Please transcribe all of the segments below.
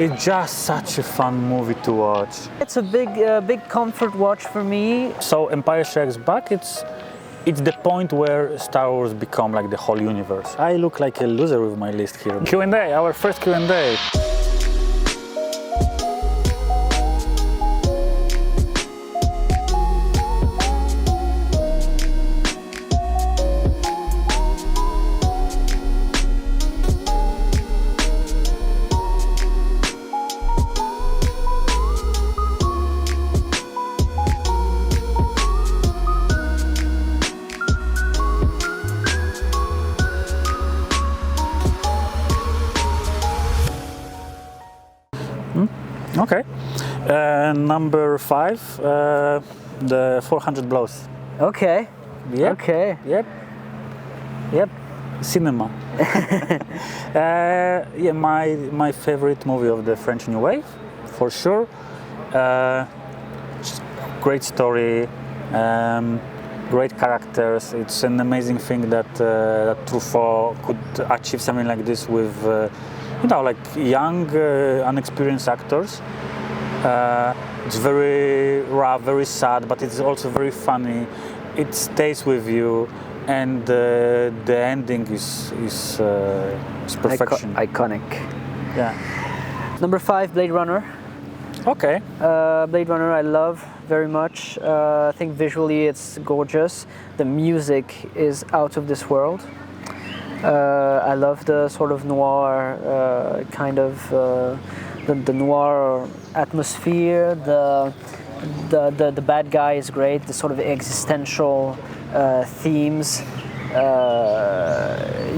It's just such a fun movie to watch. It's a big comfort watch for me. So Empire Strikes Back, it's the point where Star Wars become like the whole universe. I look like a loser with my list here. Q&A, our first Q&A. Okay. Number 5, the 400 Blows. Okay. Yep. Okay. Yep. Cinema. Yeah, my favorite movie of the French New Wave, for sure. Great story, great characters. It's an amazing thing that Truffaut could achieve something like this with, like young, unexperienced actors. It's very rough, very sad, but it's also very funny. It stays with you, and the ending is perfection. Iconic. Yeah. Number 5, Blade Runner. Okay. Blade Runner I love very much. I think visually it's gorgeous. The music is out of this world. I love the sort of noir the noir atmosphere. The bad guy is great. The sort of existential themes.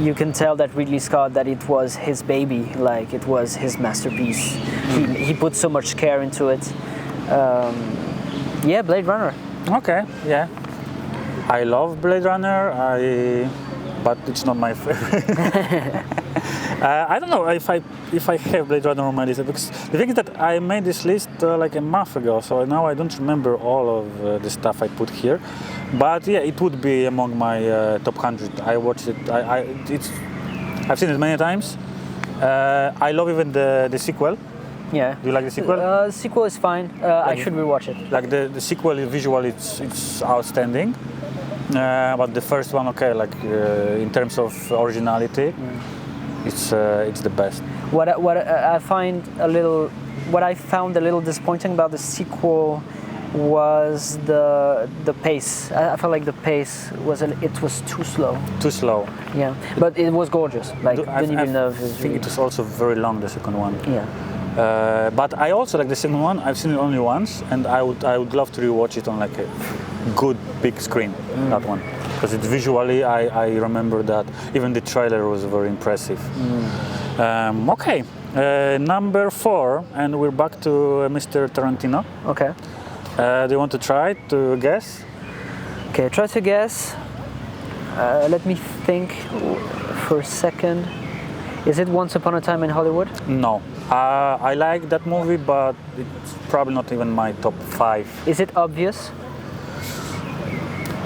You can tell that Ridley Scott, that it was his baby, like it was his masterpiece. He put so much care into it. Yeah, Blade Runner. Okay, yeah. I love Blade Runner, but it's not my favorite. I don't know if I have Blade Runner on my list, because the thing is that I made this list like a month ago, so now I don't remember all of the stuff I put here. But yeah, it would be among my top 100. I watched it. I've seen it many times. I love even the sequel. Yeah. Do you like the sequel? The sequel is fine. I should rewatch it. Like the sequel, visually, it's outstanding. But the first one, okay, like in terms of originality, it's the best. What I found a little disappointing about the sequel was the pace. I felt like the pace was too slow. Too slow. Yeah, but it was gorgeous. Like I think it was also very long, the second one. Yeah. But I also like the second one. I've seen it only once, and I would love to rewatch it on like a good big screen. That one, because it's visually, I remember that even the trailer was very impressive. Okay, number 4, and we're back to Mr. Tarantino. Okay. Do you want to try to guess? Okay, try to guess. Let me think for a second. Is it Once Upon a Time in Hollywood? No. I like that movie, but it's probably not even my top 5. Is it obvious?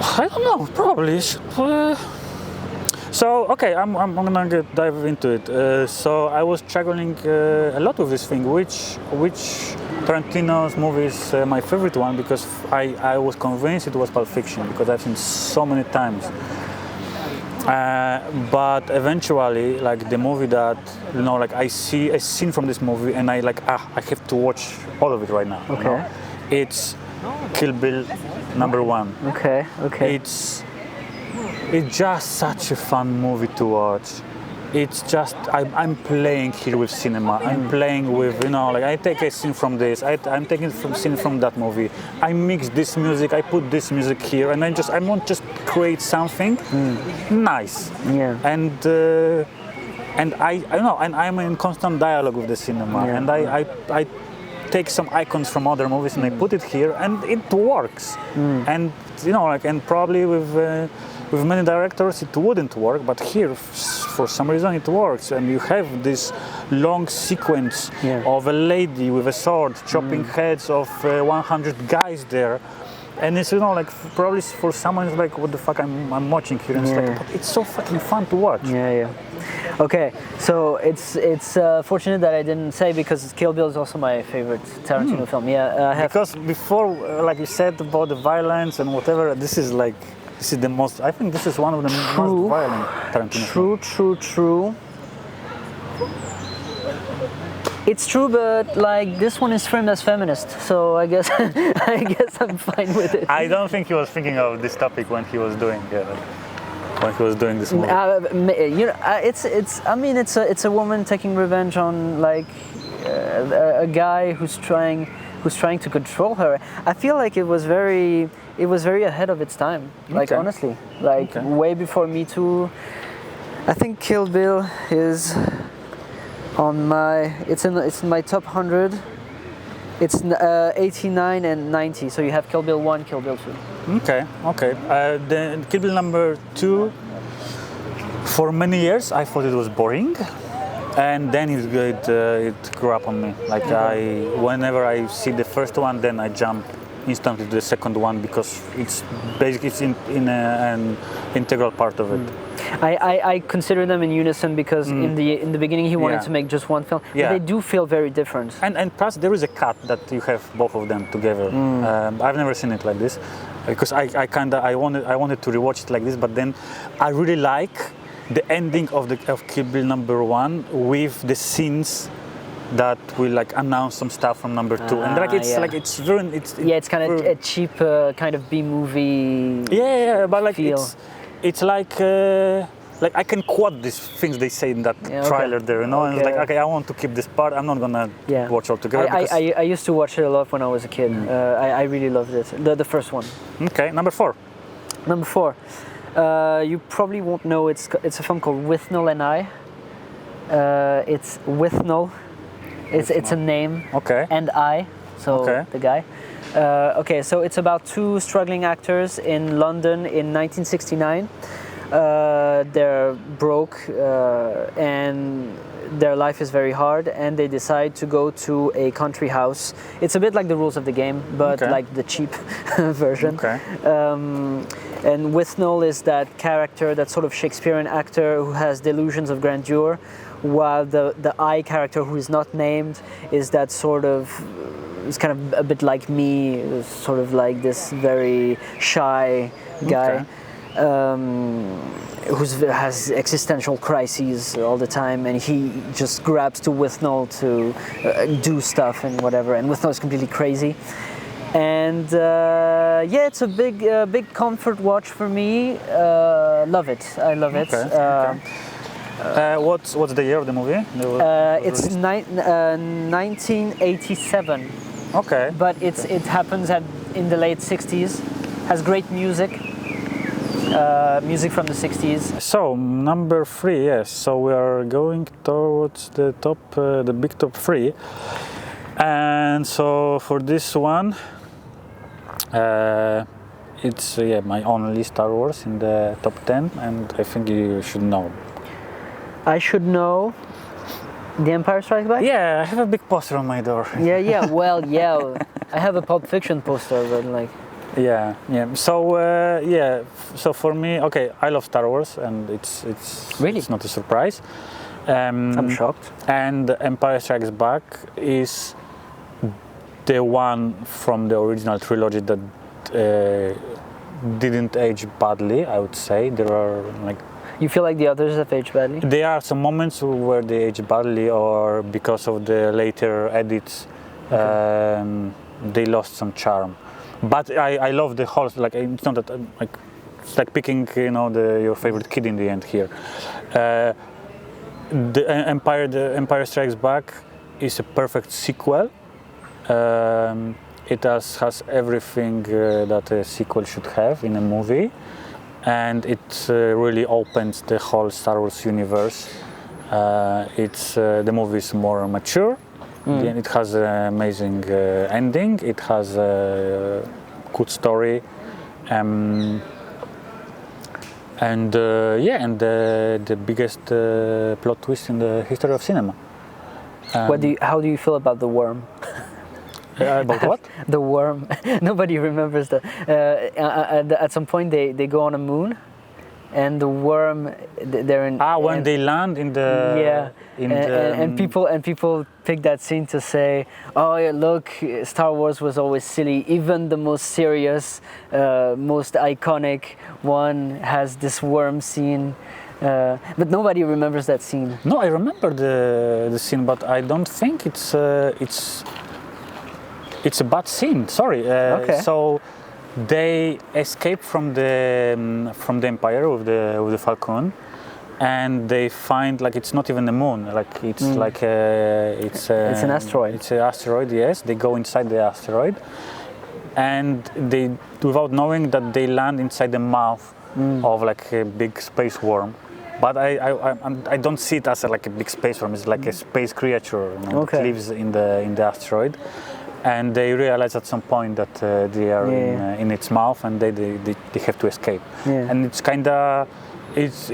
I don't know. Probably. So okay, I'm gonna dive into it. So I was struggling a lot with this thing. Which Tarantino's movie is my favorite one, because I was convinced it was Pulp Fiction, because I've seen so many times. But eventually, like the movie that like I see a scene from this movie and I have to watch all of it right now. Okay. It's Kill Bill number 1. Okay. It's just such a fun movie to watch. It's just I'm playing here with cinema. I'm playing with like I take a scene from this. I'm taking a scene from that movie. I mix this music. I put this music here, and I want just create something nice. Yeah. And I know, and I'm in constant dialogue with the cinema. Yeah. And I take some icons from other movies and I put it here, and it works. And and probably with many directors it wouldn't work, but here for some reason it works, and you have this long sequence of a lady with a sword chopping heads of 100 guys there, and it's probably for someone it's like, what the fuck I'm watching here, and it's like, but it's so fucking fun to watch. Yeah. Okay, so it's fortunate that I didn't say because Kill Bill is also my favorite Tarantino film. Yeah, I have. Because before, like you said about the violence and whatever, this is the most. I think this is one of the most violent Tarantino films. True. It's true, but like this one is framed as feminist, so I guess I'm fine with it. I don't think he was thinking of this topic when he was doing this movie. It's a woman taking revenge on like a guy who's trying to control her. I feel like it was very ahead of its time. Like honestly, like way before Me Too. I think Kill Bill is it's in my top 100. It's 89 and 90. So you have Kill Bill 1, Kill Bill 2. Okay. The Kill Bill number 2. For many years, I thought it was boring, and then it grew up on me. Like whenever I see the first one, then I jump instantly to the second one because it's basically an integral part of it. I consider them in unison because in the beginning he wanted to make just one film, but they do feel very different. And plus there is a cut that you have both of them together. I've never seen it like this because I wanted to rewatch it like this, but then I really like the ending of Kill Bill number 1 with the scenes that will like announce some stuff from number 2, and it's kind of a cheap kind of B movie. But like feel. It's like I can quote these things they say in that trailer there, you know, and it's like okay, I want to keep this part. I'm not gonna watch all together. I used to watch it a lot when I was a kid. I really loved it. The first one. Okay, number 4. Number 4. You probably won't know it's a film called Withnail I. It's Withnail. It's a name. Okay. And I. So the guy. So it's about two struggling actors in London in 1969. They're broke and their life is very hard, and they decide to go to a country house. It's a bit like The Rules of the Game, but like the cheap version. Okay. And Withnail is that character, that sort of Shakespearean actor who has delusions of grandeur, while the I character, who is not named, is that sort of, is kind of a bit like me, sort of like this very shy guy. Who has existential crises all the time, and he just grabs to Withnail to do stuff and whatever, and Withnail is completely crazy. And it's a big comfort watch for me. Love it. I love it. What's the year of the movie? It's 1987. Okay. But it happens in the late 60s. Has great music. Music from the 60s. So number 3, yes. So we are going towards the top, the big top 3. And so for this one, it's my only Star Wars in the top 10, and I think you should know. I should know. The Empire Strikes Back? Yeah, I have a big poster on my door. Well, I have a Pulp Fiction poster, but like. Yeah. So so for me, I love Star Wars, and it's really, it's not a surprise. I'm shocked. And Empire Strikes Back is the one from the original trilogy that didn't age badly. I would say there are like. You feel like the others have aged badly? There are some moments where they age badly, or because of the later edits, they lost some charm. But I love the whole, like, it's not that, like, it's like picking, your favorite kid in the end here. The Empire Strikes Back is a perfect sequel. It has everything that a sequel should have in a movie. And it really opens the whole Star Wars universe. The movie is more mature. It has an amazing ending. It has a good story, and the biggest plot twist in the history of cinema. How do you feel about the worm? About what? The worm. Nobody remembers that. At some point, they go on a moon, and the worm, they're in. When they land in the and people pick that scene to say, oh yeah, look, Star Wars was always silly. Even the most serious, most iconic one has this worm scene. But nobody remembers that scene. No, I remember the scene, but I don't think it's a bad scene. Sorry. Okay. So they escape from the Empire with the Falcon, and they find like it's not even the moon. Like it's it's an asteroid. It's an asteroid. Yes, they go inside the asteroid, and they, without knowing that, they land inside the mouth of like a big space worm. But I don't see it as like a big space worm. It's like a space creature, that lives in the asteroid. And they realize at some point that they are in its mouth, and they have to escape. Yeah. And it's kind of it's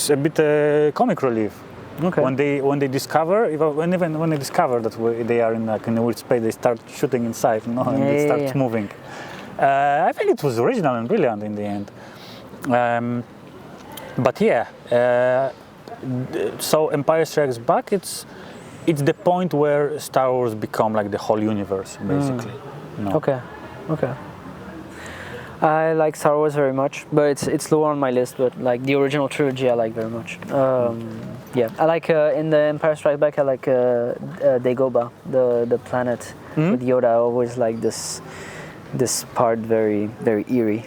a bit comic relief. Okay. When they discover when they discover that they are in a weird space, they start shooting inside, and they start moving. I think it was original and brilliant in the end. But yeah, so Empire Strikes Back, it's the point where Star Wars become like the whole universe, basically. Okay. I like Star Wars very much, but it's lower on my list. But like the original trilogy, I like very much. Yeah, I like in the Empire Strikes Back, I like Dagobah, the planet with Yoda. I always like this part, very very eerie.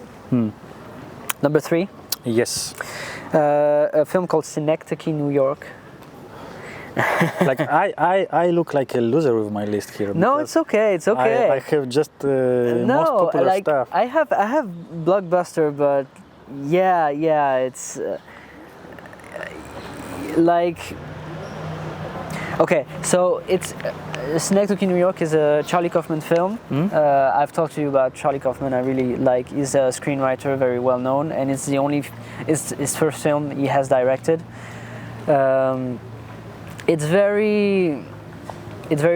Number 3. Yes. A film called Synecdoche, New York. Like I look like a loser with my list here. No, it's okay. It's okay. I have just most popular like, stuff. I have Blockbuster, but yeah, it's like okay. So it's Synecdoche, New York is a Charlie Kaufman film. I've talked to you about Charlie Kaufman. I really like. He's a screenwriter, very well known, and it's his first film he has directed. It's very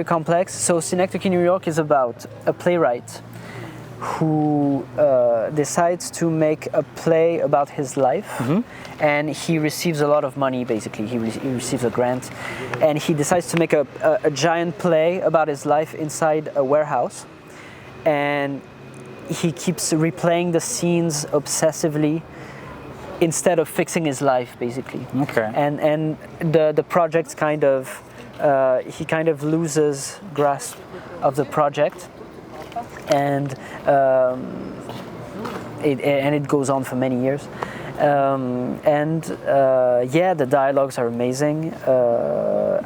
complex. So Synecdoche, New York is about a playwright who decides to make a play about his life, and he receives a lot of money. Basically, he receives a grant, and he decides to make a giant play about his life inside a warehouse, and he keeps replaying the scenes obsessively instead of fixing his life, basically. Okay. And the project kind of he kind of loses grasp of the project, and it goes on for many years. The dialogues are amazing.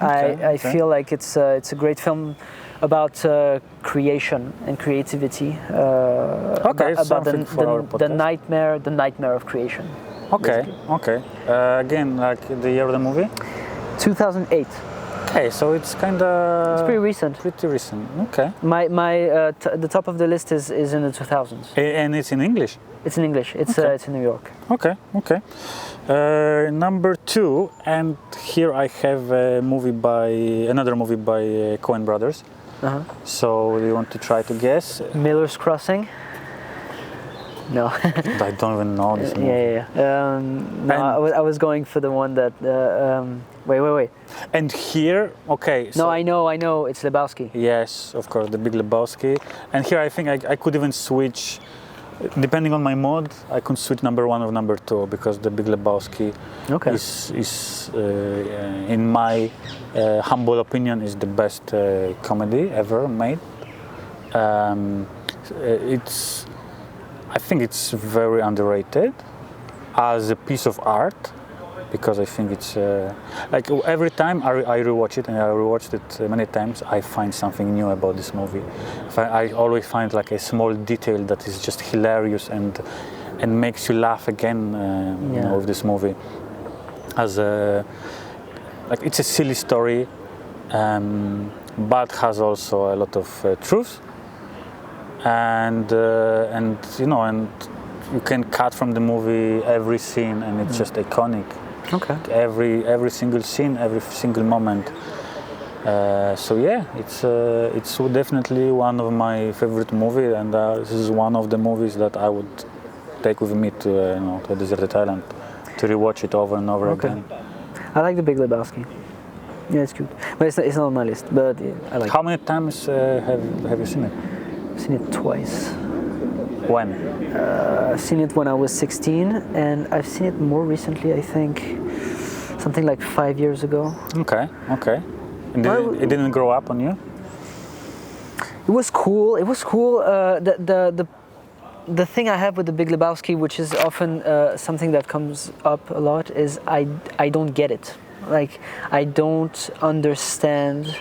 I feel like it's a great film about creation and creativity. About the nightmare of creation. Okay, basically. okay. Again, like the year of the movie? 2008. Okay, so it's kind of... It's pretty recent. Pretty recent, okay. The top of the list is in the 2000s. And it's in English? It's in English. It's in New York. Okay. Number 2, and here I have another movie by Coen Brothers. So do you want to try to guess? Miller's Crossing? No. I don't even know this movie. I was going for the one that... Wait. And here, okay. So no, I know. It's Lebowski. Yes, of course, the Big Lebowski. And here I think I could even switch, depending on my mood, I could switch number 1 or number 2, because the Big Lebowski is in my humble opinion, is the best comedy ever made. I think it's very underrated as a piece of art, because I think it's like every time I rewatch it, and I rewatched it many times, I find something new about this movie. I always find like a small detail that is just hilarious and makes you laugh again with this movie. Like it's a silly story, but has also a lot of truth. And you can cut from the movie every scene, and it's just iconic. Okay. Every single scene, every single moment. So yeah, it's definitely one of my favorite movies, and this is one of the movies that I would take with me to to a deserted island to rewatch it over and over again. I like the Big Lebowski. Yeah, it's cute, but it's not on my list. But yeah, I like. How many times have you seen it? I've seen it twice. When? I've seen it when I was 16, and I've seen it more recently. I think something like 5 years ago. Okay. And it didn't grow up on you? It was cool. The thing I have with the Big Lebowski, which is often something that comes up a lot, is I don't get it. Like, I don't understand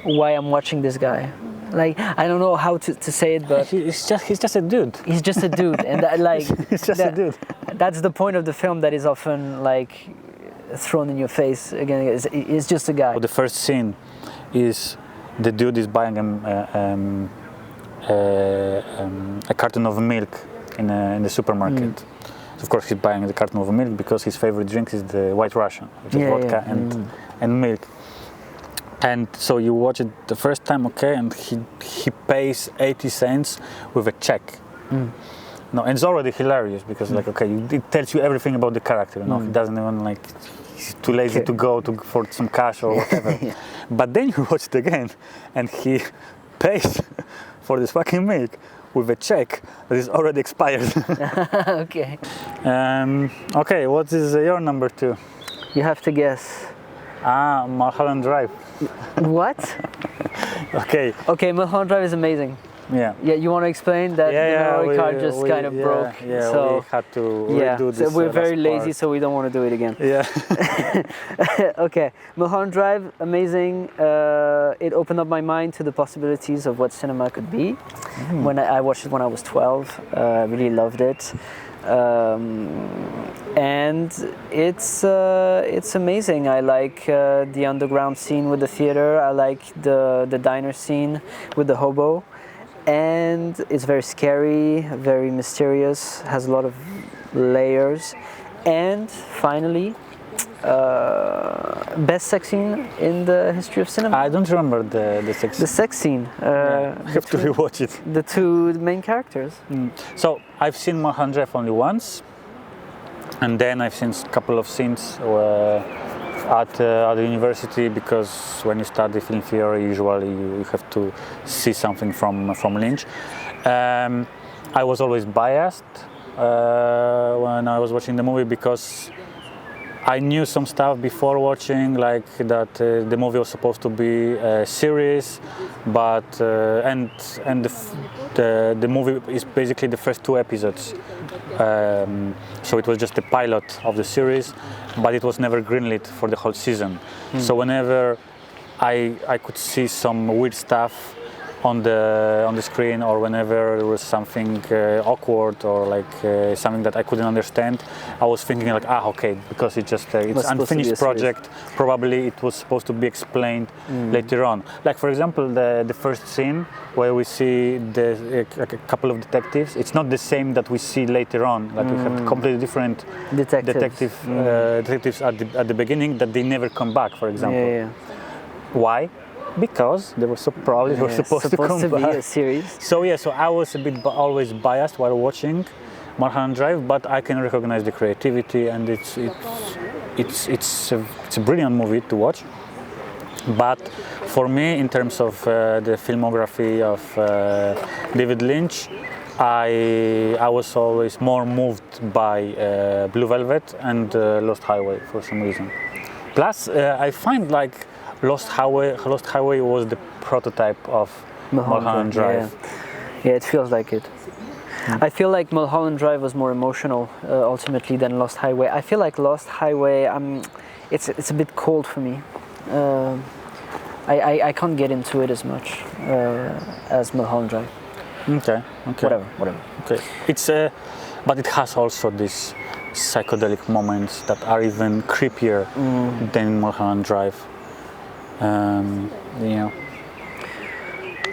why I'm watching this guy. Like, I don't know how to say it, but he's just a dude. He's just a dude, and he's just a dude. That's the point of the film that is often like thrown in your face. Again, it's just a guy. Well, the first scene is the dude is buying a carton of milk in the supermarket. So of course he's buying the carton of milk because his favorite drink is the White Russian, which is vodka and milk. And so you watch it the first time, okay, and he pays 80 cents with a check. No, and it's already hilarious because like, okay, it tells you everything about the character. He doesn't even like, he's too lazy to go for some cash or whatever. But then you watch it again, and he pays for this fucking milk with a check that is already expired. Okay. Okay, what is your number 2? You have to guess. Mulholland Drive. What? Okay. Okay, Mulholland Drive is amazing. Yeah. Yeah, you want to explain that the memory card just kind of broke? Yeah, so, we had to redo this. So we're very lazy, part. so we don't want to do it again. Yeah. Okay, Mulholland Drive, amazing. It opened up my mind to the possibilities of what cinema could be. When I watched it when I was 12, I really loved it. And it's amazing. I like the underground scene with the theater. I like the diner scene with the hobo. And it's very scary, very mysterious, has a lot of layers. And finally, best sex scene in the history of cinema. I don't remember the sex scene. The sex scene. I have to rewatch it. The two main characters. So I've seen Mulholland Drive only once, and then I've seen a couple of scenes at the university, because when you study film theory, usually you have to see something from Lynch. I was always biased when I was watching the movie because I knew some stuff before watching, like that the movie was supposed to be a series, but and the movie is basically the first 2 episodes. So it was just the pilot of the series, but it was never greenlit for the whole season. So whenever I could see some weird stuff on the screen, or whenever there was something awkward or like something that I couldn't understand, I was thinking like, okay, because it's just it's unfinished project. Probably it was supposed to be explained later on. Like for example, the first scene where we see a couple of detectives. It's not the same that we see later on. Like we have completely different detectives at the beginning that they never come back. For example, why? Because they were supposed to come be back. A series. So I was a bit always biased while watching Mulholland Drive, but I can recognize the creativity, and it's a brilliant movie to watch. But for me, in terms of the filmography of David Lynch, I was always more moved by Blue Velvet and Lost Highway for some reason. Plus, I find like Lost Highway was the prototype of Mulholland Drive. Yeah, it feels like it. I feel like Mulholland Drive was more emotional ultimately than Lost Highway. I feel like Lost Highway, it's a bit cold for me. I can't get into it as much as Mulholland Drive. Okay. Whatever. Okay. But it has also these psychedelic moments that are even creepier than Mulholland Drive.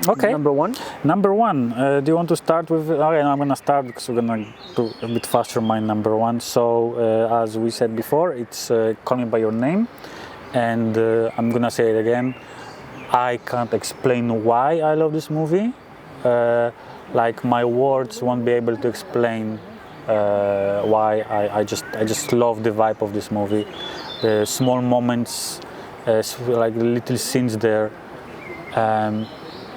Okay. Number one. Do you want to start with? Okay, I'm gonna start because we're gonna do a bit faster. My number 1. So as we said before, it's Call Me by Your Name, and I'm gonna say it again. I can't explain why I love this movie. Like my words won't be able to explain why I just love the vibe of this movie. The small moments, like little scenes there.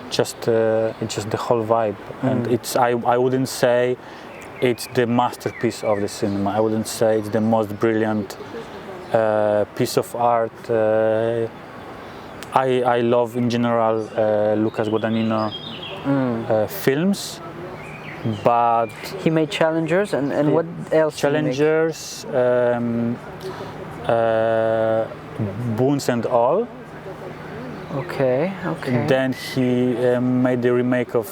It's just the whole vibe, and I wouldn't say it's the masterpiece of the cinema. I wouldn't say it's the most brilliant piece of art. I love in general Lucas Guadagnino films, but he made Challengers, and what else? Challengers, Boons and All. Okay. Then he made the remake of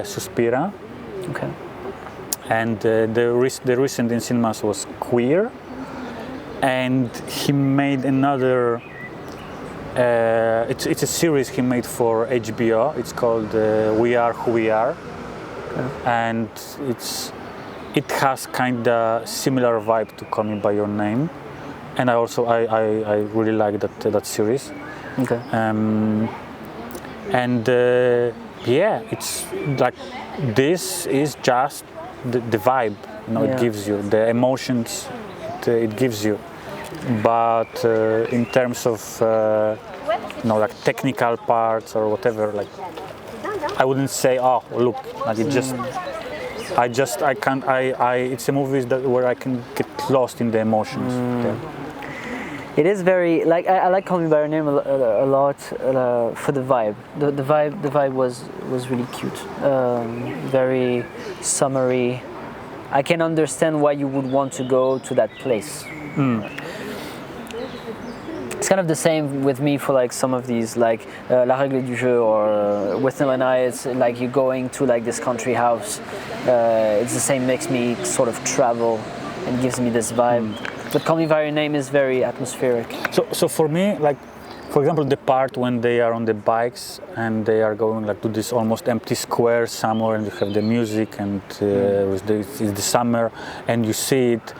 Suspira. Okay. And the recent in cinemas was Queer. And he made another. It's a series he made for HBO. It's called We Are Who We Are, and it has kind of similar vibe to Call Me by Your Name. And I really like that series. Okay. It's like this is just the vibe, it gives you the emotions, it gives you. But in terms of like technical parts or whatever, like I wouldn't say, oh look, like it just. I can't. It's a movie where I can get lost in the emotions. It is very like I like Call Me by Your Name a lot for the vibe. The vibe was really cute, very summery. I can understand why you would want to go to that place. It's kind of the same with me for like some of these, like La Règle du Jeu or Withnail I. It's like you're going to like this country house. It's the same, makes me sort of travel and gives me this vibe. But Call Me by Your Name is very atmospheric. So for me, like, for example, the part when they are on the bikes and they are going like to this almost empty square somewhere, and you have the music, and it's the summer, and you see it,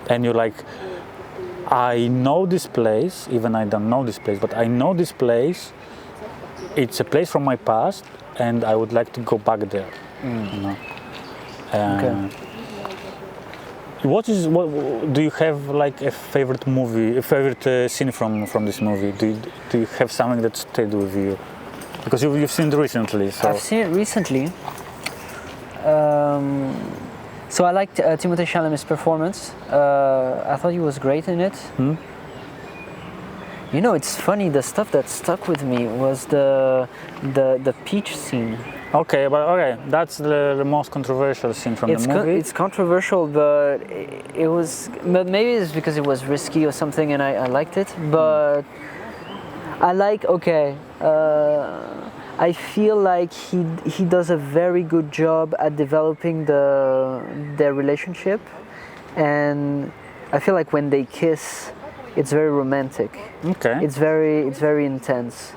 and you're like, I know this place, even I don't know this place, but I know this place. It's a place from my past, and I would like to go back there. Okay. What do you have like a favorite movie, a favorite scene from this movie? Do you have something that stayed with you? Because you've seen it recently. So. I've seen it recently. So I liked Timothée Chalamet's performance. I thought he was great in it. You know, it's funny. The stuff that stuck with me was the peach scene. Okay, that's the most controversial scene from the movie. It's controversial, but it was. But maybe it's because it was risky or something, and I liked it. But I like. Okay, I feel like he does a very good job at developing their relationship, and I feel like when they kiss, it's very romantic. Okay. It's very intense.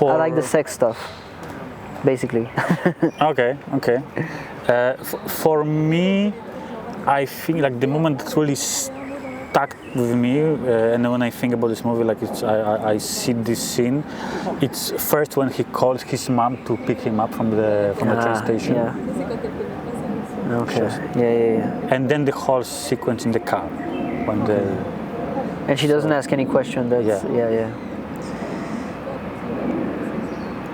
I like the sex stuff, basically. Okay. For me, I think like the moment that really stuck with me, and when I think about this movie, like I see this scene. It's first when he calls his mom to pick him up from the train station. Yeah. Okay. Yeah. And then the whole sequence in the car, when and she doesn't ask any question. Yeah.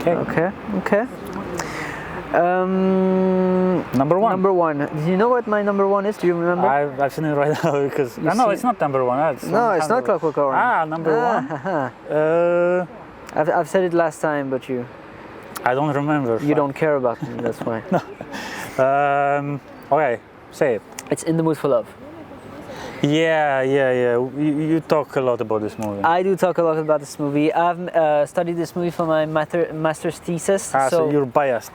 Okay. Number one. Number one. Do you know what my number one is? Do you remember? I've seen it right now because it's not number one. It's not Clockwork Orange. Number one. I've said it last time, but I don't remember. You don't care about me. That's why. No. Okay, say it. It's In the Mood for Love. Yeah. You talk a lot about this movie. I do talk a lot about this movie. I've studied this movie for my master's thesis. So you're biased.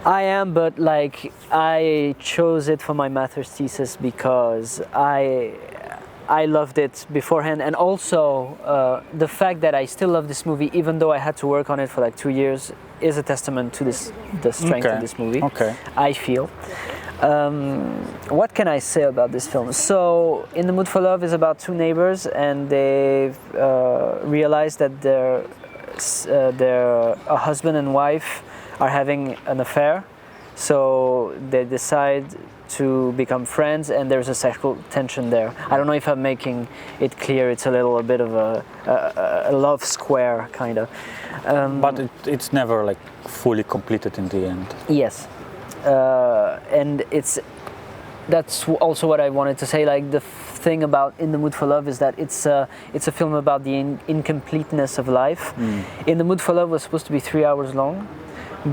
I am, but like I chose it for my master's thesis because I loved it beforehand, and also the fact that I still love this movie, even though I had to work on it for like 2 years, is a testament to the strength of this movie. Okay. I feel. What can I say about this film? So, In the Mood for Love is about two neighbors, and they've realized that a husband and wife are having an affair, So they decide to become friends, and there's a sexual tension there. I don't know if I'm making it clear. It's a little bit of a love square, kind of. But it's never like fully completed in the end. Yes, and that's also what I wanted to say. Like the thing about In the Mood for Love is that it's a film about the incompleteness of life. In the Mood for Love was supposed to be 3 hours long,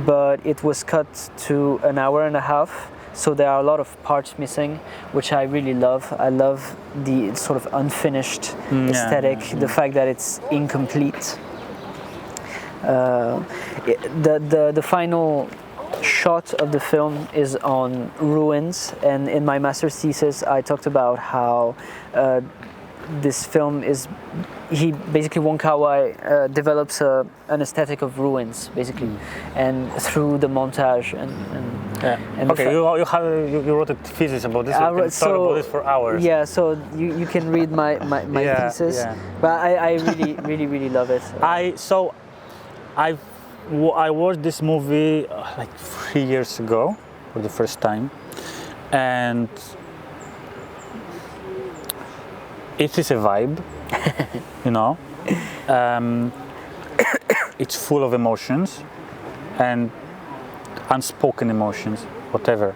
but it was cut to an hour and a half. So there are a lot of parts missing, which I really love. I love the sort of unfinished aesthetic, the fact that it's incomplete. The final shot of the film is on ruins, and in my master's thesis I talked about how this film is, Wong Kar-wai develops an aesthetic of ruins, basically, and through the montage and okay, you wrote a thesis about this. You can talk about this for hours. Yeah, so you can read my thesis. Yeah. But I really love it. I watched this movie like 3 years ago for the first time, and it is a vibe, you know. It's full of emotions and unspoken emotions, whatever.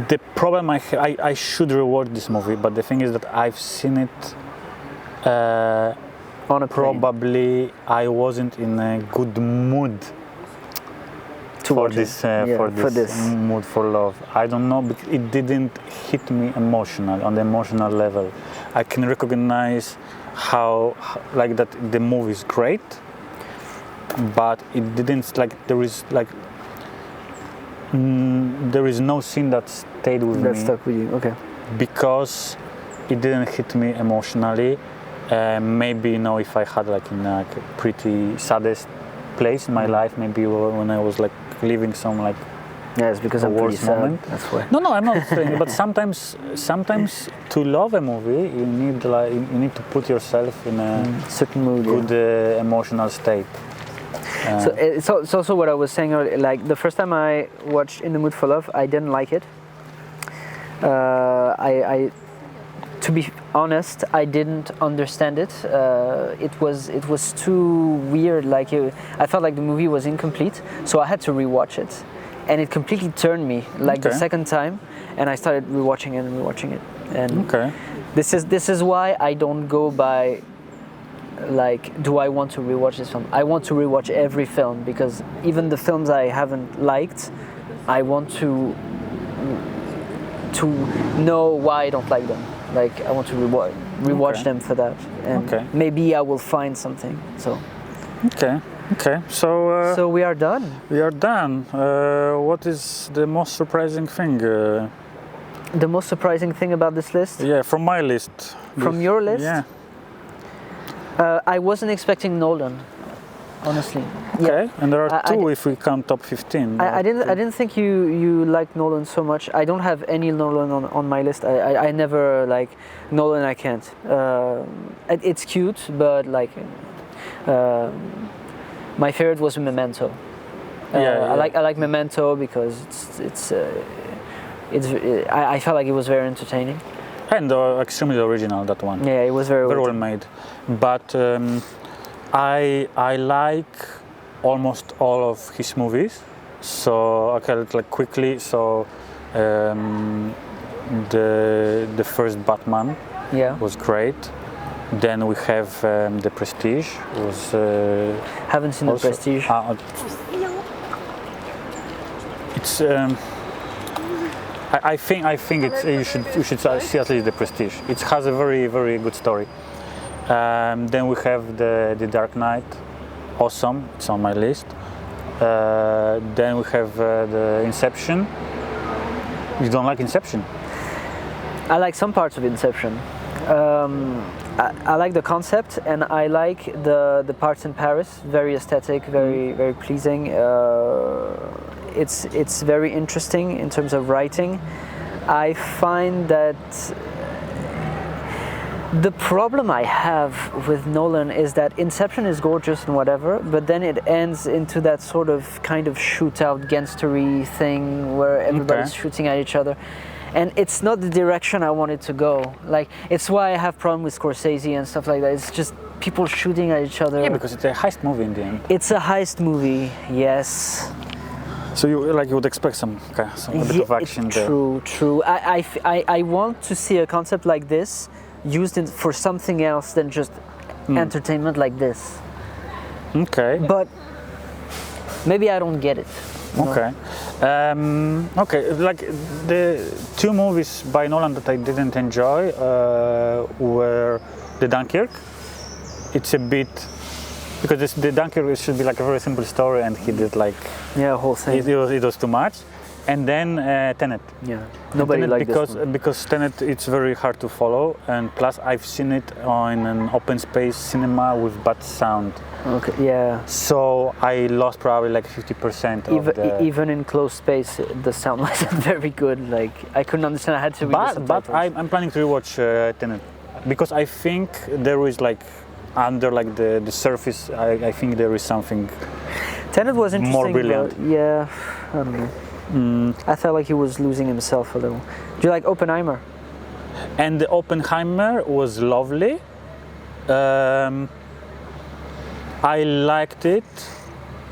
The problem I should rewatch this movie, but the thing is that I've seen it. On a plane. Probably I wasn't in a good mood for this Mood for Love. I don't know, because it didn't hit me on the emotional level. I can recognize how like that the movie is great, but it didn't, like there is no scene that stayed with me. That stuck with you, okay. Because it didn't hit me emotionally. Maybe, you know, if I had like in a pretty saddest place in my life, maybe when I was like living some like it's because I'm pretty sad. Moment. That's why. No, I'm not saying. But sometimes to love a movie, you need to put yourself in a certain mood, good emotional state. So it's also what I was saying earlier. Like the first time I watched In the Mood for Love, I didn't like it. To be honest, I didn't understand it. It was too weird. Like I felt like the movie was incomplete, so I had to rewatch it, and it completely turned me. Like the second time, and I started rewatching it. And this is why I don't go by like, do I want to rewatch this film? I want to rewatch every film, because even the films I haven't liked, I want to know why I don't like them. Like I want to rewatch them for that, and maybe I will find something. So. Okay. So we are done. What is the most surprising thing? The most surprising thing about this list? Yeah, from my list. From your list? Yeah. I wasn't expecting Nolan, honestly. Okay, yeah. And there are two if we count top 15. I didn't think you liked Nolan so much. I don't have any Nolan on my list. I never like Nolan. I can't. It's cute, but like my favorite was Memento. I like Memento because I felt like it was very entertaining. And extremely original, that one. Yeah, it was very well made. But I like almost all of his movies. So like quickly. So the first Batman was great. Then we have The Prestige. Was haven't seen The Prestige. It's. I think it's you should see at least The Prestige. It has a very good story. Then we have the Dark Knight, awesome. It's on my list. Then we have the Inception. You don't like Inception? I like some parts of Inception. I like the concept, and I like the parts in Paris. Very aesthetic, very pleasing. It's very interesting in terms of writing. I find that The problem I have with Nolan is that Inception is gorgeous and whatever, but then it ends into that sort of kind of shootout gangstery thing where everybody's shooting at each other. And it's not the direction I wanted to go. Like, it's why I have problem with Scorsese and stuff like that. It's just people shooting at each other. Yeah, because it's a heist movie in the end. It's a heist movie, yes. So you would expect some a bit of action there. True. I want to see a concept like this used for something else than just entertainment like this. Okay. But maybe I don't get it. Okay. Okay. Like the two movies by Nolan that I didn't enjoy were the Dunkirk. It's a bit because the Dunkirk should be like a very simple story, and he did like a whole thing. It was too much. And then Tenet. Yeah, nobody liked this one. Because Tenet it's very hard to follow, and plus I've seen it in an open space cinema with bad sound. Okay, yeah. So I lost probably like 50% of the... Even in closed space, the sound wasn't very good. Like I couldn't understand. I had to read the subtitles. But I'm planning to rewatch Tenet because I think there is like under like the surface. I think there is something. Tenet was interesting. More brilliant. But yeah, I don't know. I felt like he was losing himself a little. Do you like Oppenheimer? And the Oppenheimer was lovely. I liked it,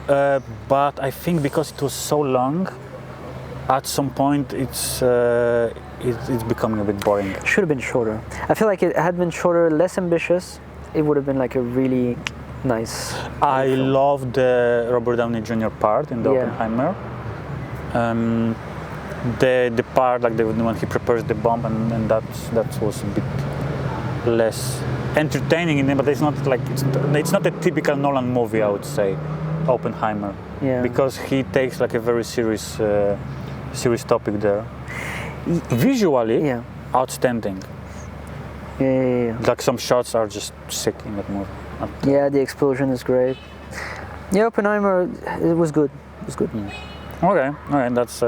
but I think because it was so long, at some point it's becoming a bit boring. It should have been shorter. I feel like it had been shorter, less ambitious. It would have been like a really nice. I loved the Robert Downey Jr. part in the Oppenheimer. The part like when he prepares the bomb and that was a bit less entertaining in it, but it's not like it's not a typical Nolan movie, I would say, Oppenheimer, because he takes like a very serious topic there. Visually, outstanding. Yeah. Like some shots are just sick in that movie. Yeah, the explosion is great. Yeah, Oppenheimer, it was good. It was good. Okay, that's...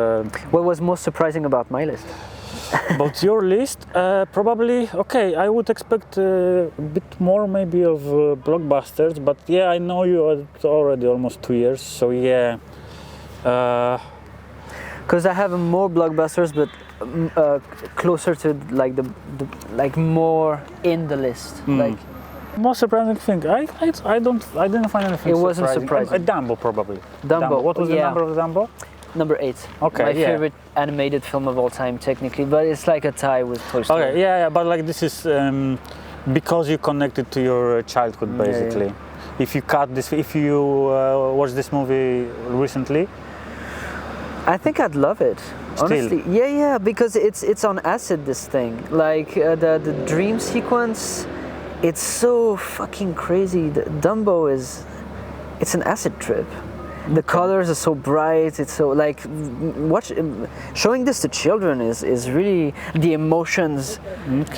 What was most surprising about my list? About your list, probably, I would expect a bit more maybe of blockbusters, but yeah, I know you already almost 2 years, so yeah. Because I have more blockbusters, but closer to like the like more in the list. Like most surprising thing, I didn't find anything. It wasn't surprising. Dumbo probably. Dumbo. What was the number of Dumbo? Number 8. Okay. My favorite animated film of all time, technically, but it's like a tie with Toy Story. Okay. Yeah. But like this is because you connected to your childhood, basically. Yeah. If you watch this movie recently, I think I'd love it. Honestly, yeah, because it's on acid. This thing, like the dream sequence, it's so fucking crazy. Dumbo it's an acid trip. The colors are so bright. It's so like showing this to children is really, the emotions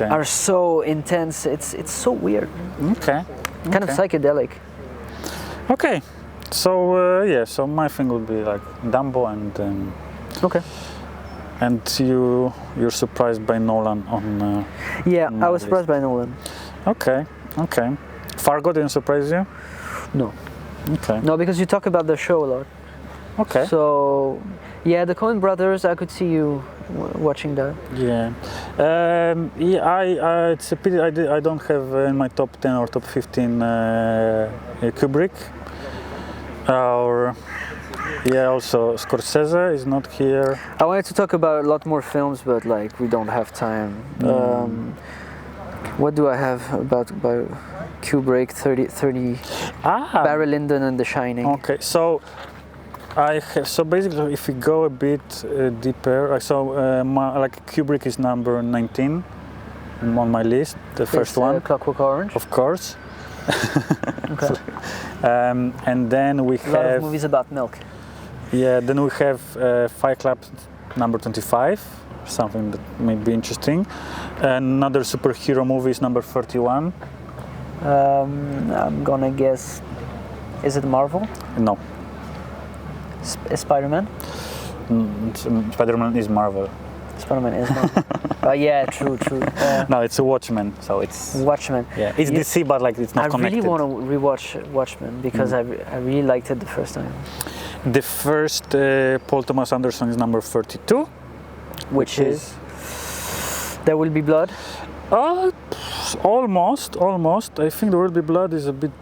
are so intense. It's so weird. Okay. Kind of psychedelic. Okay. So so my thing would be like Dumbo and. Okay. And you're surprised by Nolan on. I was surprised by Nolan. Okay. Fargo didn't surprise you? No. Okay. No, because you talk about the show a lot. Okay. So, yeah, the Coen Brothers, I could see you watching that. Yeah. It's a pity I don't have in my top 10 or top 15 Kubrick. Or also Scorsese is not here. I wanted to talk about a lot more films, but like we don't have time. What do I have about Kubrick? 30 Barry Lyndon and The Shining. Okay, so basically if we go a bit deeper, like Kubrick is number 19 on my list, the first one. Clockwork Orange. Of course. Okay. And then we have a lot of movies about milk. Yeah, then we have Fight Club number 25, something that may be interesting. Another superhero movie is number 31. I'm gonna guess, is it Marvel? No. Spider-Man? Spider-Man is Marvel. Spider-Man is one. Yeah, true. No, it's a Watchmen, so it's... Watchmen. Yeah, it's DC, but like it's not connected. I really want to rewatch Watchmen because I really liked it the first time. The first Paul Thomas Anderson is number 32. Which is? There Will Be Blood? Almost. I think There Will Be Blood is a bit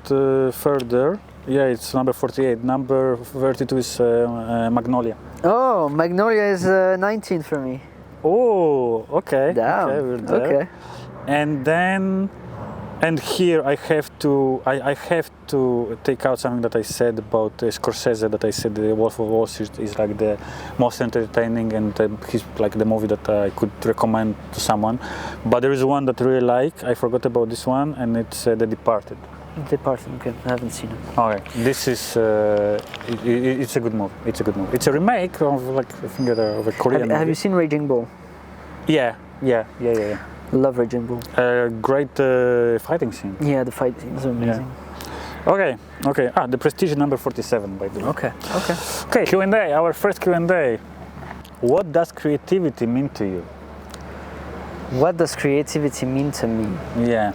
further. Yeah, it's number 48. Number 32 is Magnolia. Oh, Magnolia is 19 for me. Oh, okay. Damn. Okay, we're there. Okay. And here I have to take out something that I said about Scorsese. That I said the Wolf of Wall Street is like the most entertaining and he's like the movie that I could recommend to someone. But there is one that I really like. I forgot about this one, and it's The Departed. Departed. Okay, I haven't seen it. Okay, this is it's a good movie. It's a remake of like I think of a Korean movie. Have you seen Raging Bull? Yeah. Love Raging Bull. Great fighting scene. Yeah, the fight scenes are amazing. Yeah. Okay. The Prestige is number 47, by the way. Okay. Q&A. Our first Q&A. What does creativity mean to you? What does creativity mean to me? Yeah.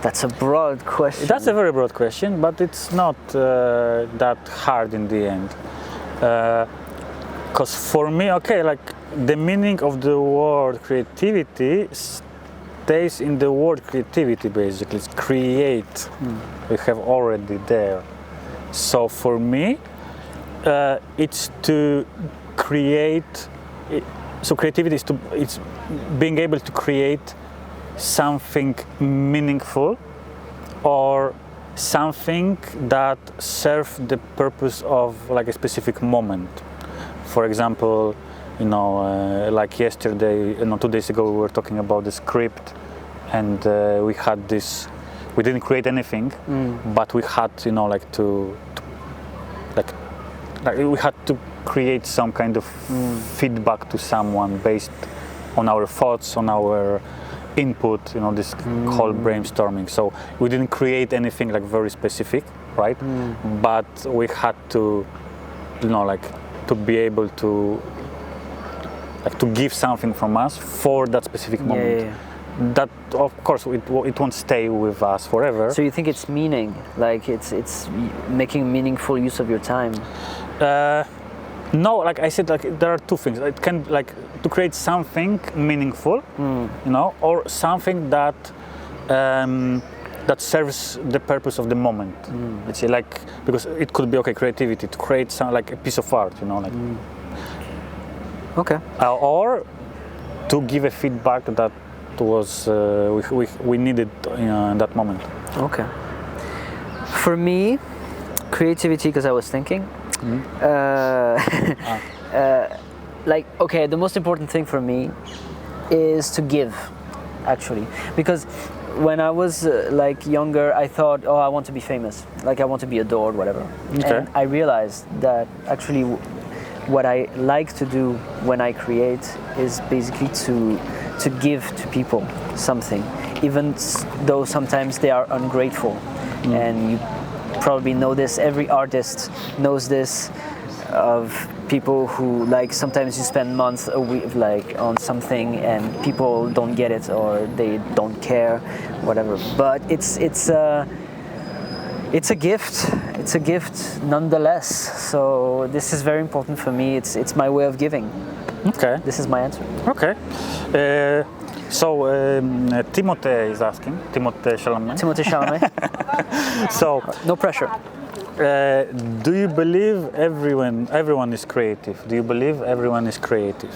That's a broad question. That's a very broad question, but it's not that hard in the end. Because for me, like the meaning of the word creativity stays in the word creativity basically. It's create. We have already there. So for me, it's to create. So creativity is it's being able to create something meaningful or something that serves the purpose of like a specific moment. For example, like yesterday, 2 days ago, we were talking about the script, and we had this. We didn't create anything, but we had, we had to create some kind of feedback to someone based on our thoughts, on our input, this whole brainstorming. So we didn't create anything like very specific, right? But we had to, to be able to give something from us for that specific moment. Yeah. That, of course, it won't stay with us forever. So you think it's meaning, like it's making meaningful use of your time? No, like I said, there are two things. It can to create something meaningful, or something that that serves the purpose of the moment. Let's say, because it could be creativity to create some a piece of art, Okay. Or to give a feedback that was we needed in that moment. Okay. For me, creativity, because I was thinking. The most important thing for me is to give, actually, because when I was younger, I thought, I want to be famous, I want to be adored, whatever. Okay. And I realized that actually what I like to do when I create is basically to give to people something, even though sometimes they are ungrateful. And you probably know this, every artist knows this, of people who sometimes you spend months a week on something and people don't get it or they don't care, whatever. But it's a gift. It's a gift nonetheless. So this is very important for me. It's my way of giving. Okay. This is my answer. Okay. Timothée is asking. Timothée Chalamet. So no pressure. Do you believe everyone is creative? Do you believe everyone is creative?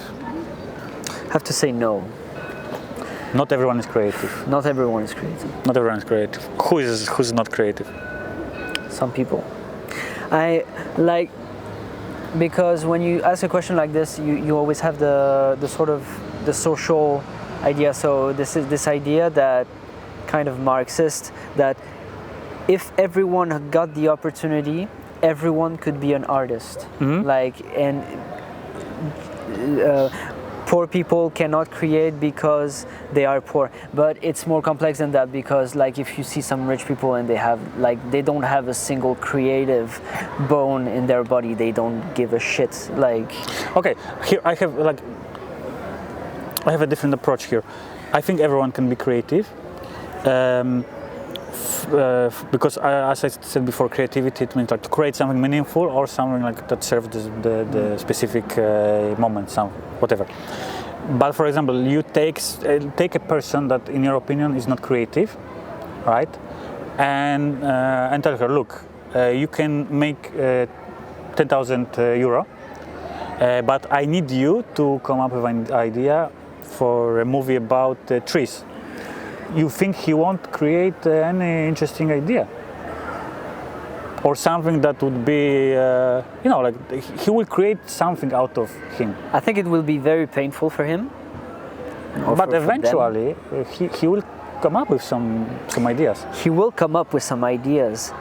I have to say no. Not everyone is creative. Not everyone is creative. Not everyone is creative. Who's not creative? Some people. Because when you ask a question like this, you always have the sort of the social idea. So this idea that kind of Marxist, that if everyone got the opportunity, everyone could be an artist. Poor people cannot create because they are poor, but it's more complex than that, because if you see some rich people and they don't have a single creative bone in their body, they don't give a shit. Okay, here I have I have a different approach here. I think everyone can be creative. Because as I said before, creativity, it means like to create something meaningful or something like that serves the specific moment, some whatever. But for example, you take a person that, in your opinion, is not creative, right? And tell her, look, you can make 10,000 euro, but I need you to come up with an idea for a movie about trees. You think he won't create any interesting idea? Or something that would be, like he will create something out of him. I think it will be very painful for him. But eventually, he will come up with some ideas. He will come up with some ideas.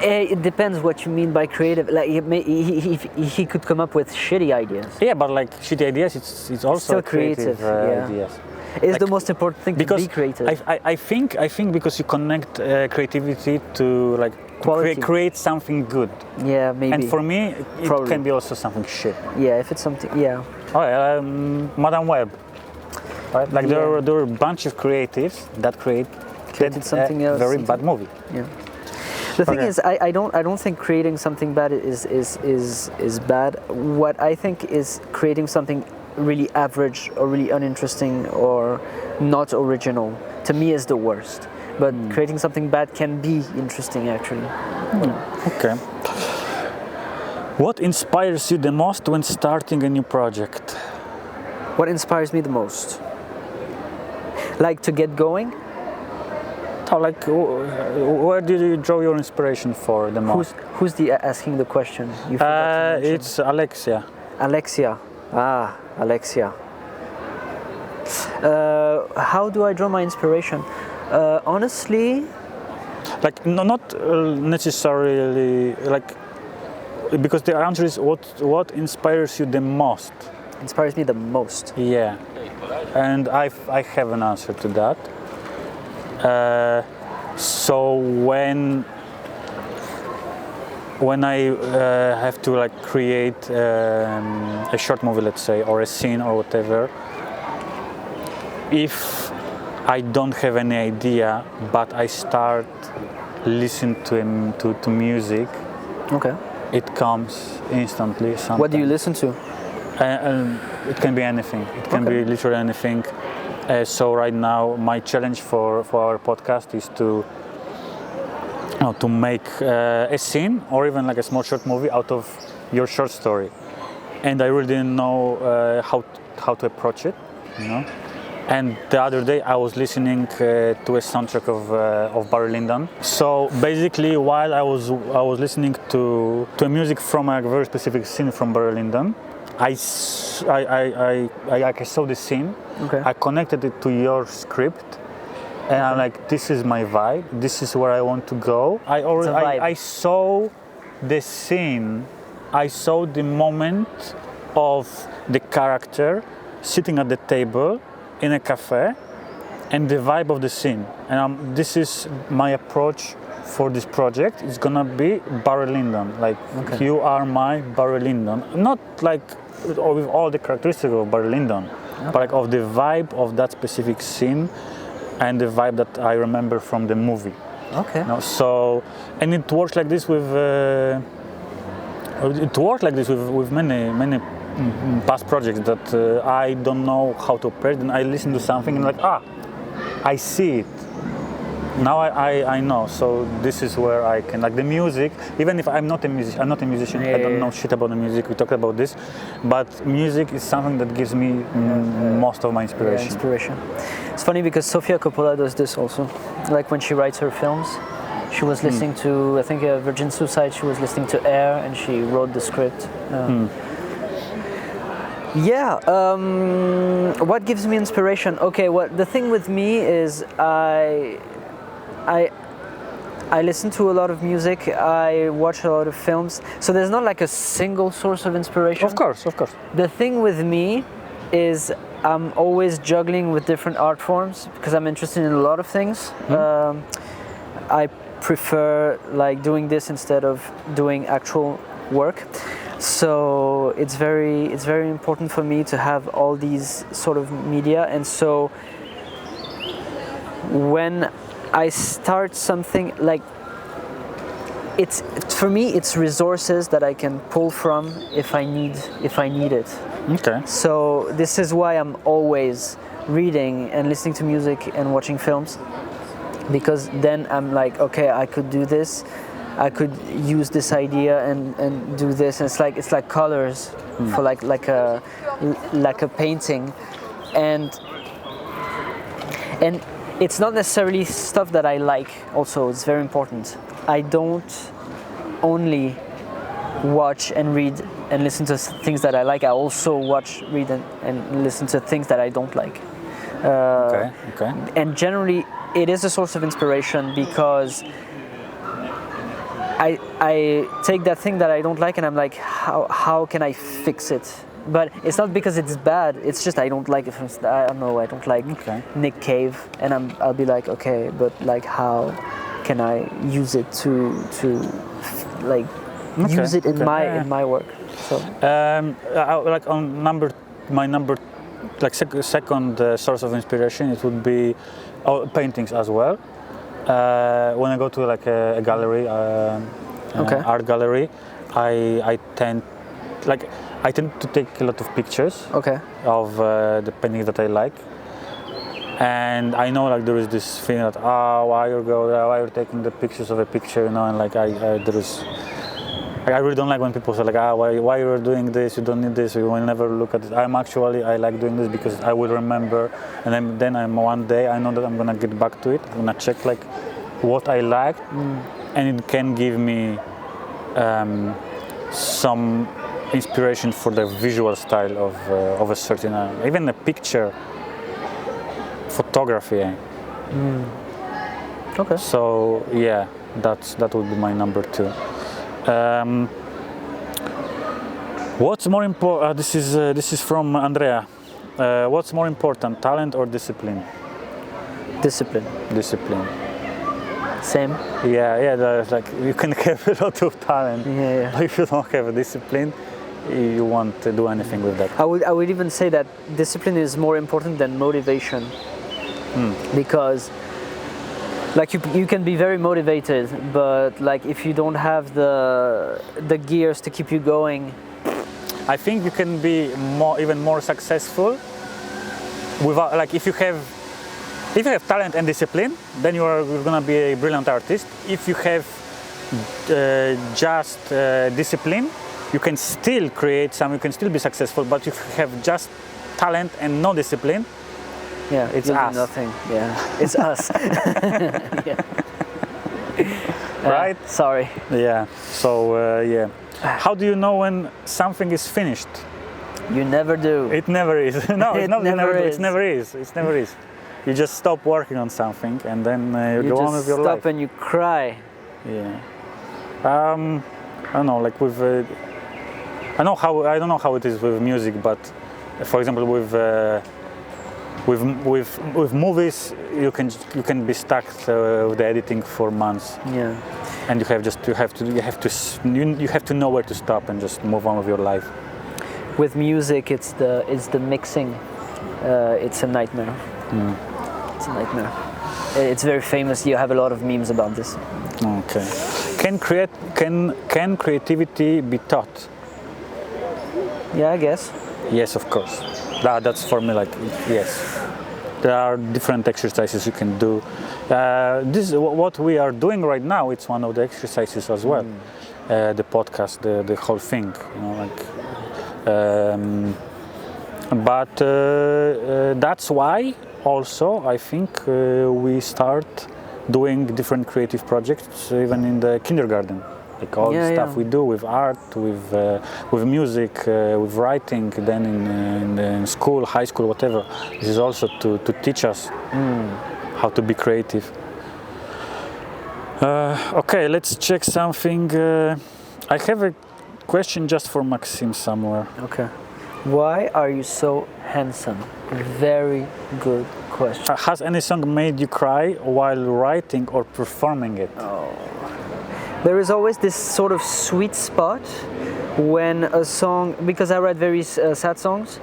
It depends what you mean by creative. Like he could come up with shitty ideas. Yeah, but like shitty ideas, it's also still creative ideas. It's like, the most important thing to be creative. I think because you connect creativity to like create something good. Yeah, maybe. And for me, it can be also something shit. Yeah, if it's something, yeah. Oh, Madame Web. Right? Like there are a bunch of creatives that created something else. Very bad movie. Yeah. The thing is, I don't think creating something bad is bad. What I think is creating something really average or really uninteresting or not original, to me, is the worst. But creating something bad can be interesting, actually. Okay. What inspires you the most when starting a new project? What inspires me the most? Like to get going? Oh, like where did you draw your inspiration for the most? Who's asking the question? It's Alexia. Alexia. Ah, Alexia. How do I draw my inspiration? Honestly, like not necessarily like, because the answer is what inspires you the most. Inspires me the most. Yeah, and I have an answer to that. So when I have to like create a short movie, let's say, or a scene or whatever, if I don't have any idea, but I start listening to music, okay, it comes instantly. Sometimes. What do you listen to? It can be anything. It can be literally anything. So right now, my challenge for our podcast is to make a scene or even like a small short movie out of your short story. And I really didn't know how to approach it, And the other day I was listening to a soundtrack of Barry Lyndon. So basically, while I was listening to music from a very specific scene from Barry Lyndon, I saw the scene. Okay. I connected it to your script, and I'm like, this is my vibe. This is where I want to go. I saw the scene. I saw the moment of the character sitting at the table in a cafe, and the vibe of the scene. And this is my approach for this project. It's gonna be Barry Lyndon. Like, you are my Barry Lyndon. Not like with all the characteristics of Barry Lyndon, but like of the vibe of that specific scene and the vibe that I remember from the movie. Okay. So, and it works like this with many past projects that I don't know how to approach. Then I listen to something and like, I see it. Now I know. So this is where I can, like the music, even if I'm not a musician, I don't know shit about the music. We talked about this, but music is something that gives me most of my inspiration. Inspiration. It's funny because Sofia Coppola does this also. Like when she writes her films, she was listening to, I think, Virgin Suicide. She was listening to Air, and she wrote the script. Yeah, what gives me inspiration? Okay, the thing with me is I listen to a lot of music, I watch a lot of films, so there's not like a single source of inspiration. Of course. The thing with me is I'm always juggling with different art forms because I'm interested in a lot of things. I prefer like doing this instead of doing actual work. So it's very important for me to have all these sort of media, and so when I start something, like, it's, for me, it's resources that I can pull from if I need it. Okay. So this is why I'm always reading and listening to music and watching films, because then I'm like, okay, I could do this, I could use this idea and do this. And it's like colors for like a painting, and it's not necessarily stuff that I like. Also, it's very important. I don't only watch and read and listen to things that I like. I also watch, read, and listen to things that I don't like. Okay. And generally, it is a source of inspiration, because I take that thing that I don't like and I'm like, how can I fix it? But it's not because it's bad. It's just I don't like it. I don't know. I don't like Nick Cave, and I'll be like, okay, but like, how can I use it to like use it in my work? So like on my number, like second source of inspiration, it would be paintings as well. When I go to like a gallery, art gallery, I tend to take a lot of pictures of the paintings that I like, and I know like there is this feeling that why you're taking the pictures of a picture, and like I really don't like when people say like, why you're doing this, you don't need this, you will never look at it. I like doing this because I will remember, and then one day I know that I'm gonna get back to it. I'm gonna check like what I liked, and it can give me some inspiration for the visual style of a certain, even a picture, photography. Okay. So yeah, that would be my number 2. What's more important? This is from Andrea. What's more important, talent or discipline? Discipline. Same. Yeah. Like you can have a lot of talent, but if you don't have a discipline, you won't do anything with that. I would even say that discipline is more important than motivation, because like you can be very motivated, but like if you don't have the gears to keep you going, I think you can be even more successful without, like, if you have talent and discipline, then you're gonna be a brilliant artist. If you have just discipline, you can still create some, you can still be successful, but if you have just talent and no discipline, it's us. Nothing. Yeah, it's us. Right? Sorry. Yeah. So how do you know when something is finished? You never do. It never is. No, it never is. It never is. It never is. You just stop working on something and then you go on with your life. You just stop and you cry. Yeah. I don't know. Like with, I don't know how it is with music, but for example with movies, you can be stuck with the editing for months. Yeah. And you have to know where to stop and just move on with your life. With music, it's the mixing. It's a nightmare. It's a nightmare. It's very famous. You have a lot of memes about this. Okay. Can creativity be taught? Yeah, I guess. Yes, of course. That's for me, like, yes. There are different exercises you can do. This what we are doing right now. It's one of the exercises as well. The podcast, the whole thing, but that's why also I think we start doing different creative projects even in the kindergarten. Like all the stuff we do with art, with music, with writing, then in school, high school, whatever. This is also to teach us how to be creative. Okay, let's check something. I have a question just for Maxime somewhere. Okay. Why are you so handsome? Very good question. Has any song made you cry while writing or performing it? Oh. There is always this sort of sweet spot when a song, because I write very sad songs,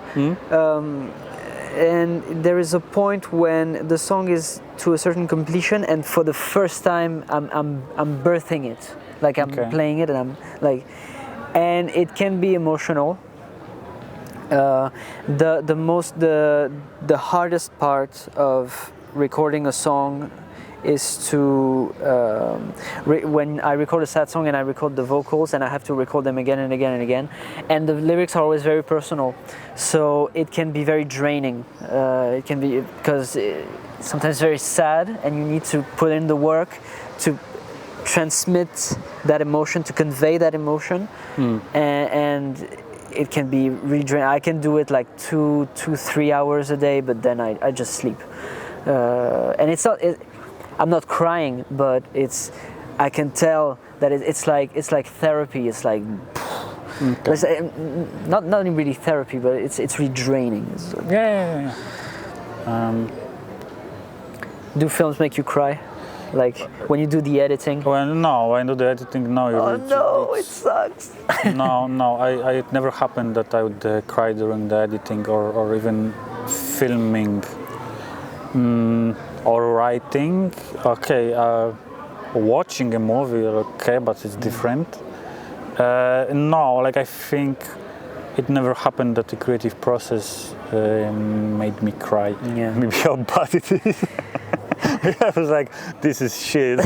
and there is a point when the song is to a certain completion, and for the first time I'm birthing it, like I'm playing it, and I'm like, and it can be emotional. The hardest part of recording a song is to when I record a sad song and I record the vocals and I have to record them again and again and again, and the lyrics are always very personal, so it can be very draining. It can be because sometimes very sad, and you need to put in the work to transmit that emotion, to convey that emotion, and it can be really draining. I can do it like 2-3 hours a day, but then I just sleep, and it's not. I'm not crying, but I can tell that it's like therapy. It's like not really therapy, but it's really draining. Yeah. Do films make you cry? Like when you do the editing? Well, no, when I do the editing, no. It sucks. no. It never happened that I would cry during the editing or even filming. Or writing, watching a movie, but it's different. No, like I think it never happened that the creative process made me cry. Yeah. Maybe how bad it is. I was like, this is shit.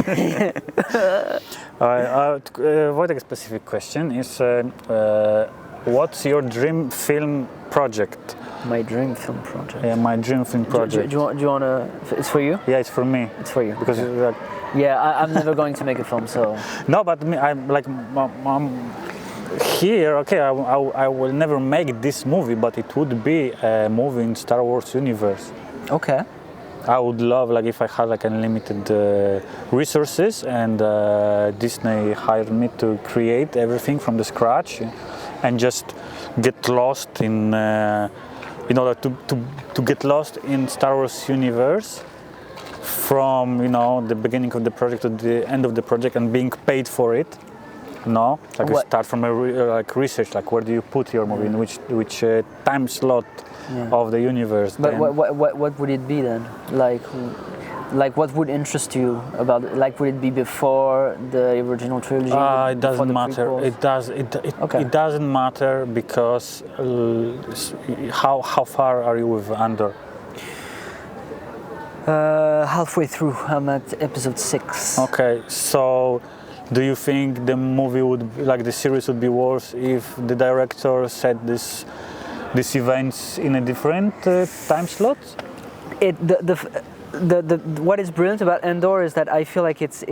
Wojtek, a specific question is, what's your dream film project? My dream film project. Yeah, my dream film project. Do you want to? It's for you. Yeah, it's for me. It's for you. Because I'm never going to make a film, so. No, but I'm like, here. Okay, I will never make this movie, but it would be a movie in Star Wars universe. Okay. I would love, like, if I had like unlimited resources and Disney hired me to create everything from the scratch, and just get lost in order to get lost in Star Wars universe from the beginning of the project to the end of the project, and being paid for it. Like we start from research, like where do you put your movie, in which time slot of the universe. But what would it be then? Like what would interest you about it? Like would it be before the original trilogy? It doesn't matter. Prequels? It doesn't matter because how far are you with Andor? Halfway through. I'm at episode 6. Okay, so do you think the movie the series would be worse if the director set these events in a different time slot? What is brilliant about Andor is that I feel like it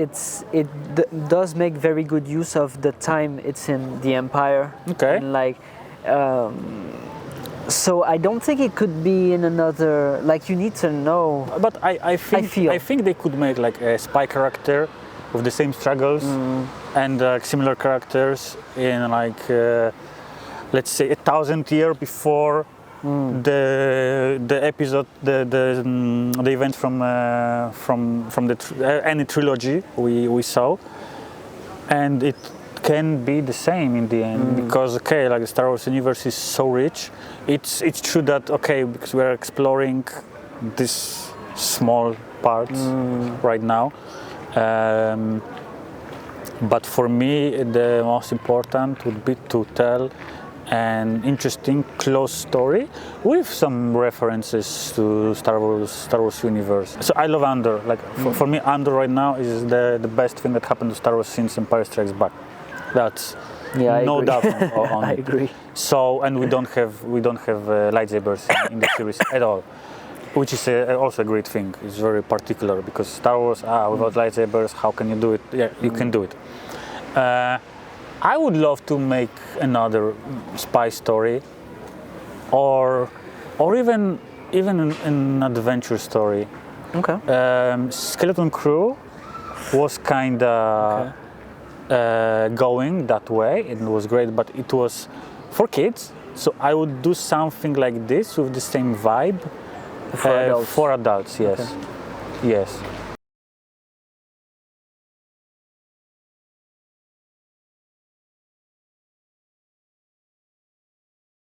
does make very good use of the time it's in the Empire. Okay. And so I don't think it could be in another. Like you need to know. But I think they could make like a spy character with the same struggles and similar characters in let's say 1,000 years before the episode, the event from any trilogy we saw, and it can be the same in the end because like the Star Wars universe is so rich. It's true that because we are exploring this small parts right now. But for me, the most important would be to tell an interesting, close story with some references to Star Wars universe. So I love Andor. Like for me, Andor right now is the best thing that happened to Star Wars since Empire Strikes Back. That's no doubt on I it. agree. So, and we don't have lightsabers in the series at all, which is also a great thing. It's very particular because Star Wars, without lightsabers, how can you do it? Yeah, you can do it. I would love to make another spy story, or even an adventure story. Okay. Skeleton Crew was kinda going that way. It was great, but it was for kids. So I would do something like this with the same vibe. For adults. For adults, yes. Okay. Yes.